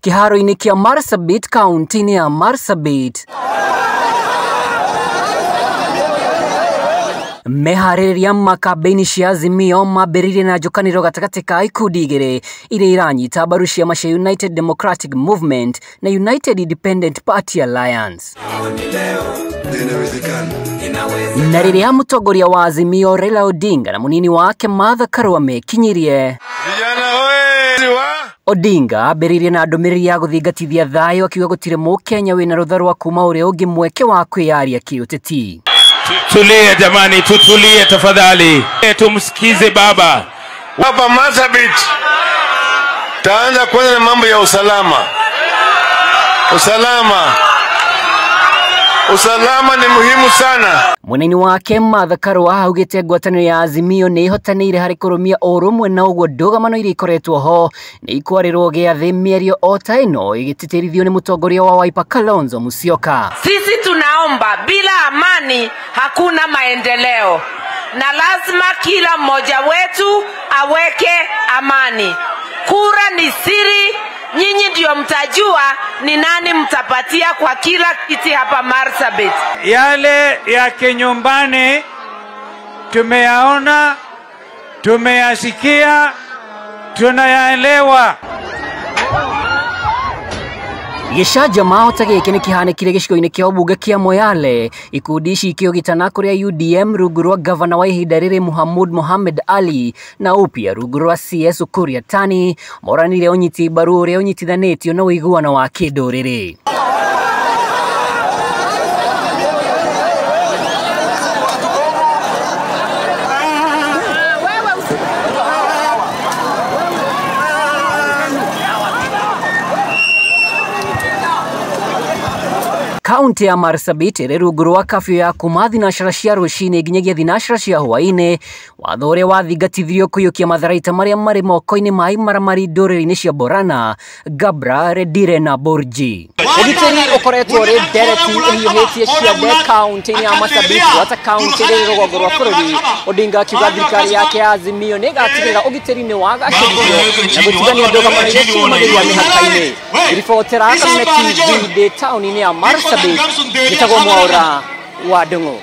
Kiharo-inĩ kĩa Marsabit kaunti-inĩ ya Marsabit. Meharĩrĩria makambĩini cia Azimio mambĩrĩirie na njũkanĩrĩro gatagatĩ ka ikundi igĩrĩ iria iranyita mbaru ciama cia United Democratic Movement na United Independent Party Alliance. Na rĩrĩa mũtongoria wa Azimio Raila Odinga na mũnini wake Martha Karua mekinyirie, Odinga ambĩrĩirie na ndũmĩrĩri ya gũthingatithia thayũ akiuga gũtirĩ Mũkenya wĩna rũtha rwa kuma ũrĩa ũngĩ mweke wa kwĩyaria kĩũteti. Tutulie jamani, tutulie tafadhali. Tumsikize baba. Hapa Marsabit taanza kwanza na mambo ya usalama. Usalama ni muhimu sana. Mũnini wake Martha Karua augĩte ngwatanĩro ya Azimio nĩ ihotanĩire harĩ kũrũmia ũrũmwe na ũguo ndũgamano iria ikoretwo ho nĩ ikwarĩrwo gĩathĩ mĩario o ta ĩno ĩgĩtĩtĩrithio nĩ mũtongoria wa Wiper Kalonzo Musyoka. Sisi tunaomba bila amani hakuna maendeleo, na lazima kila mmoja wetu aweke amani. Kura ni siri, nyinyi ndio mtajua ni nani mtapatia kwa kila kiti hapa Marsabit. Yale ya kinyumbani tumeyaona, tumeyasikia, tunayaelewa. Gĩcanjama ota gĩkĩ nĩ kĩhanĩkire gĩcigo-inĩ kĩa ũmbunge kĩa Moyale, ikundi ici ikĩũgitana kũrĩa UDM rungu rwa gavana wa ihinda rĩrĩ Mohamed Ali na UPIA rungu rwa CS Ukur Yatani moranire ũnyiti mbaru ũrĩa ũnyitithanĩtio na ũiguano wa kĩndũrĩrĩ. Kaunti ya Marsabit ĩrĩ rungu rwa kafyu ya kuma thinacara cia rũcinĩ nginyagia thinacara cia hwaĩ-inĩ, watho ũrĩa wathingatithirio kũiyũkia matharaita marĩa marĩ moko-inĩ ma imaramari ndũrĩrĩ-inĩ cia Borana, Gabra, Redire na Borji. Ũgitĩri ũkoretwo ũrĩ ndereti ĩhiũhĩtie ciothe kaunti-inĩ ya Marsabit gwata kaunti ĩrĩ rũgongo rwa bũrũri. Odinga akiuga thirikari yake ya Azimio nĩ ĩgatigĩrĩra ũgitĩri nĩ wagacĩrithio na gũtigania ndũgamano iria ciumagĩrĩra mĩhaka-inĩ. Ribotera Kameme TV ndĩ taũni-inĩ ya Marsabit, njĩtagwo Mwaũra wa Ndung'u.